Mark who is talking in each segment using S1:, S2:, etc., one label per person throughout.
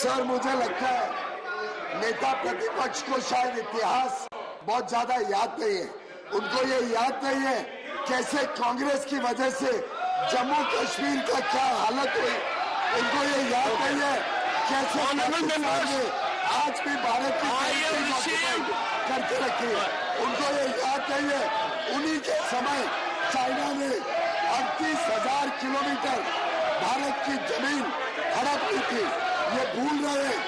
S1: Sir, मुझे लगता है नेता प्रतिपक्ष को शायद इतिहास बहुत ज्यादा याद नहीं है। उनको ये याद नहीं है कैसे कांग्रेस की वजह से जम्मू कश्मीर का क्या हालत हुई। उनको ये याद नहीं है कैसे आज भी भारत की करके रखी है। उनको ये याद नहीं है उन्हीं के समय चाइना ने 38,000 किलोमीटर भारत की जमीन हड़प ली थी। ये भूल रहे हैं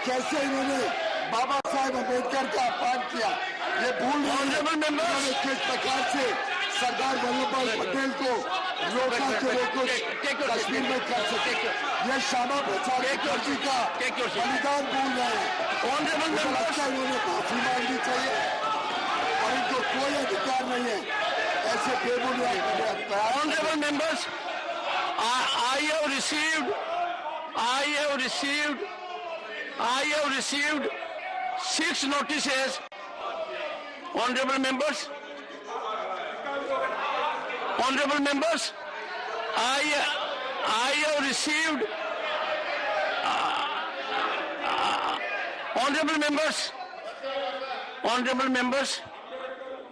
S1: कैसे इन्होंने बाबा साहेब अम्बेडकर का अपमान किया। ये भूल रहे हैं किस प्रकार से सरदार वल्लभ भाई पटेल को रोका कि वो कुछ कश्मीर में कर सके। ये श्यामा प्रसाद मुखर्जी का बलिदान भूल रहे हैं। मुझे लगता है इन्होंने माफी मांगनी चाहिए और इनको कोई अधिकार नहीं है ऐसे बेबुनियाद
S2: Honorable members, I have received 6 notices. Honorable members, I have received. Honorable members,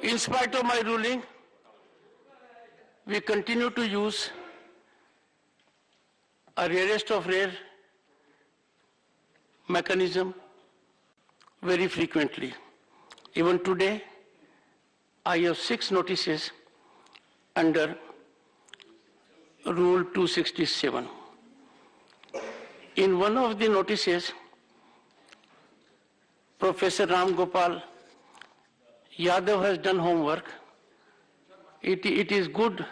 S2: in spite of my ruling, we continue to use a rarest of rare mechanism very frequently. Even today, I have 6 notices under Rule 267. In one of the notices, Professor Ram Gopal Yadav has done homework. It is good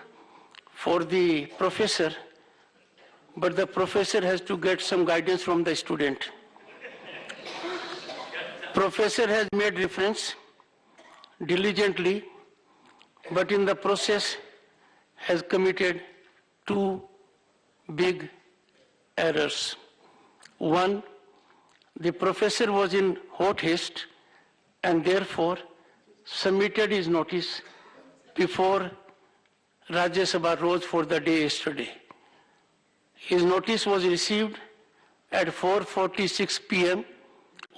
S2: for the professor, but the professor has to get some guidance from the student. Professor has made reference diligently, but in the process has committed 2 big errors. One, the professor was in hot haste and therefore submitted his notice before Rajya Sabha rose for the day yesterday. His notice was received at 4:46 p.m.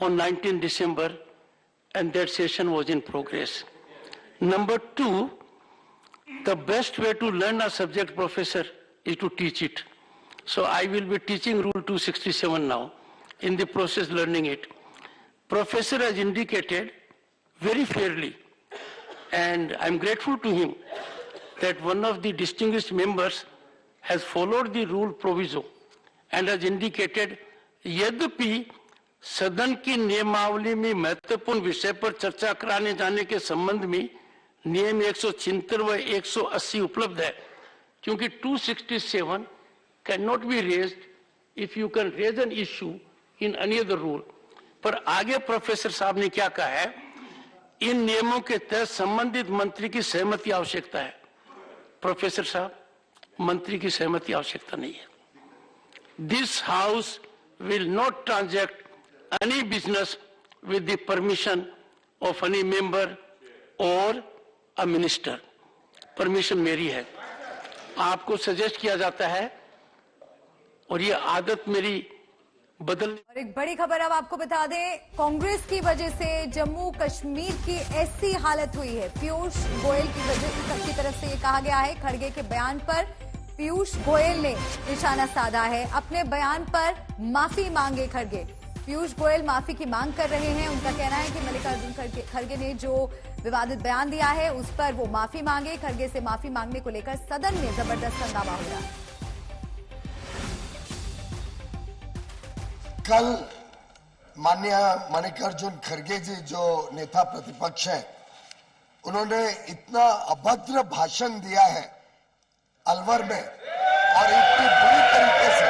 S2: on 19 December and that session was in progress. Number 2, the best way to learn a subject, professor, is to teach it. So I will be teaching Rule 267 now, in the process learning it. Professor has indicated very fairly, and I'm grateful to him, that one of the distinguished members has followed the rule proviso and has indicated, यद्यपि सदन की नियमावली में महत्वपूर्ण विषय पर चर्चा कराने जाने के संबंध में नियम 176 व 180 उपलब्ध है, क्योंकि 267 cannot be raised if you can raise an issue in any other rule. पर आगे प्रोफेसर साहब ने क्या कहा है, इन नियमों के तहत संबंधित मंत्री की सहमति आवश्यकता है। प्रोफेसर साहब, मंत्री की सहमति आवश्यकता नहीं है। This house will not transact any business with the permission of any member or a minister. Permission मेरी है, आपको सजेस्ट किया जाता है और ये आदत मेरी बदल।
S3: और एक बड़ी खबर अब आपको बता दें, कांग्रेस की वजह से जम्मू कश्मीर की ऐसी हालत हुई है। पीयूष गोयल की वजह की तरफ से ये कहा गया है, खड़गे के बयान पर पीयूष गोयल ने निशाना साधा है। अपने बयान पर माफी मांगे खड़गे। पीयूष गोयल माफी की मांग कर रहे हैं। उनका कहना है कि मल्लिकार्जुन खड़गे ने जो विवादित बयान दिया है उस पर वो माफी मांगे। खड़गे से माफी मांगने को लेकर सदन में जबरदस्त हंगामा हो रहा है।
S1: कल माननीय मल्लिकार्जुन खड़गे जी जो नेता प्रतिपक्ष हैं, उन्होंने इतना अभद्र भाषण दिया है अलवर में और इतनी बुरी तरीके से,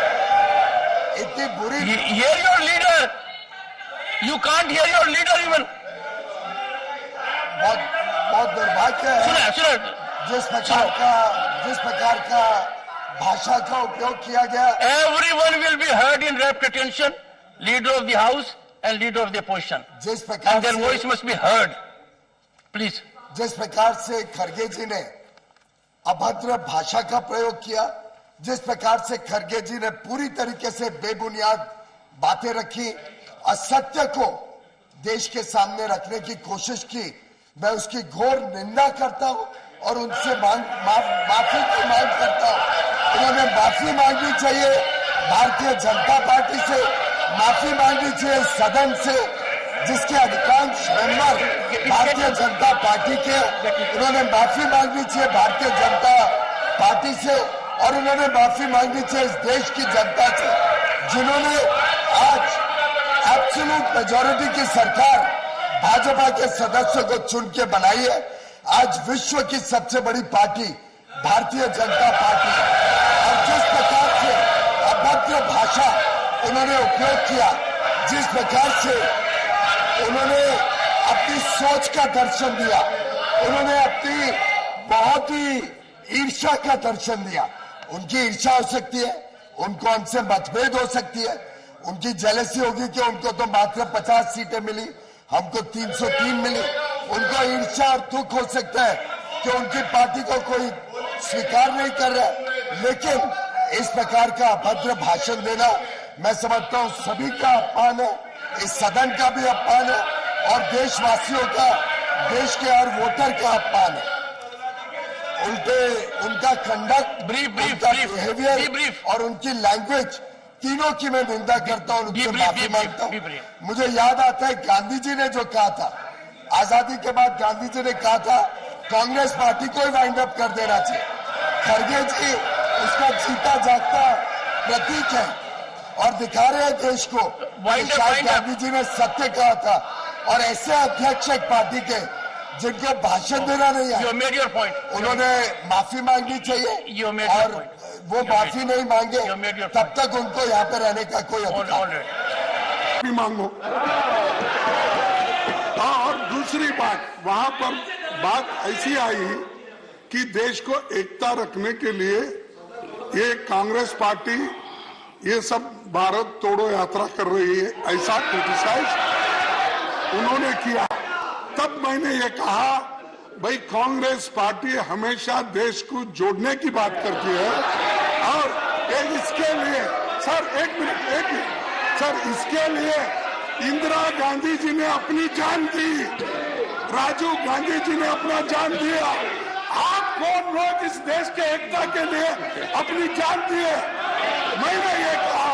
S1: इतनी बुरी।
S2: Hear your leader. You can't hear your leader even.
S1: बहुत दुर्भाग्य है जिस प्रकार का भाषा का उपयोग किया गया।
S2: Everyone will be heard in rapt attention. Leader of the House and leader of the opposition.
S1: जिस प्रकार
S2: and their voice must be heard. Please.
S1: जिस प्रकार से खड़गे जी ने अभद्र भाषा का प्रयोग किया, जिस प्रकार से खड़गे जी ने पूरी तरीके से बेबुनियाद बातें रखी, असत्य को देश के सामने रखने की कोशिश की। मैं उसकी घोर निंदा करता हूं और उनसे माफी की मांग करता हूं। उन्होंने माफी मांगनी चाहिए भारतीय जनता पार्टी से, माफी मांगनी चाहिए सदन से, जिसके अधिकांश मेंबर भारतीय जनता पार्टी के। उन्होंने माफी मांगनी चाहिए भारतीय जनता पार्टी से और उन्होंने माफी मांगनी चाहिए इस देश की जनता से, जिन्होंने आज एब्सोल्यूट मेजॉरिटी की सरकार भाजपा के सदस्यों को चुन के बनाई है। आज विश्व की सबसे बड़ी पार्टी भारतीय जनता पार्टी, और जिस प्रकार से अभद्र भाषा उन्होंने उपयोग किया, जिस प्रकार से उन्होंने अपनी सोच का दर्शन दिया, उन्होंने अपनी बहुत ही ईर्ष्या का दर्शन दिया। उनकी ईर्ष्या हो सकती है, उनको हमसे मतभेद हो सकती है, उनकी जेलसी होगी कि उनको तो मात्र 50 सीटें मिली, हमको 303 मिली। उनको ईर्ष्या और दुख हो सकता है कि उनकी पार्टी को कोई स्वीकार नहीं कर रहा, लेकिन इस प्रकार का अभद्र भाषण देना मैं समझता हूं सभी का अपमान है, इस सदन का भी अपमान है और देशवासियों का, देश के हर वोटर का अपमान है। उनका कंडक्ट, उनका बिहेवियर और उनकी लैंग्वेज, तीनों की मैं निंदा करता हूं, उनसे माफी मांगता हूं। मुझे याद आता है गांधी जी ने जो कहा था, आजादी के बाद गांधी जी ने कहा था कांग्रेस पार्टी को ही वाइंड अप कर देना चाहिए। खड़गे जी उसका जीता जागता प्रतीक है और दिखा रहे हैं देश को शायद गांधी जी ने सत्य कहा था। और ऐसे अध्यक्ष एक पार्टी के जिनको भाषण देना नहीं है, उन्होंने माफी मांगनी चाहिए और वो माफी नहीं मांगे तब तक उनको यहाँ पे रहने का कोई अधिकार
S4: नहीं। मांगो। और दूसरी बात, वहां पर बात ऐसी आई कि देश को एकता रखने के लिए ये कांग्रेस पार्टी ये सब भारत तोड़ो यात्रा कर रही है, ऐसा क्रिटिसाइज उन्होंने किया। तब मैंने ये कहा भाई कांग्रेस पार्टी हमेशा देश को जोड़ने की बात करती है और इसके लिए एक मिनट सर, इसके लिए इंदिरा गांधी जी ने अपनी जान दी, राजीव गांधी जी ने अपना जान दिया। आप कौन लोग इस देश के एकता के लिए अपनी जान दिए? मैंने ये कहा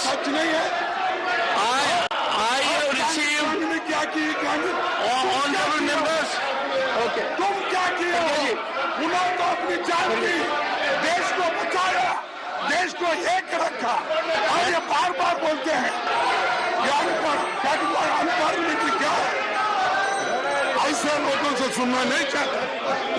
S4: सच नहीं है। क्या किए गांधी? तुम क्या किए हो? उन्होंने तो अपनी जान दी, देश को बचाया, देश को एक रखा और ये बार बार बोलते हैं अनपढ़ क्या है? ऐसे लोगों से सुनना नहीं चाहते।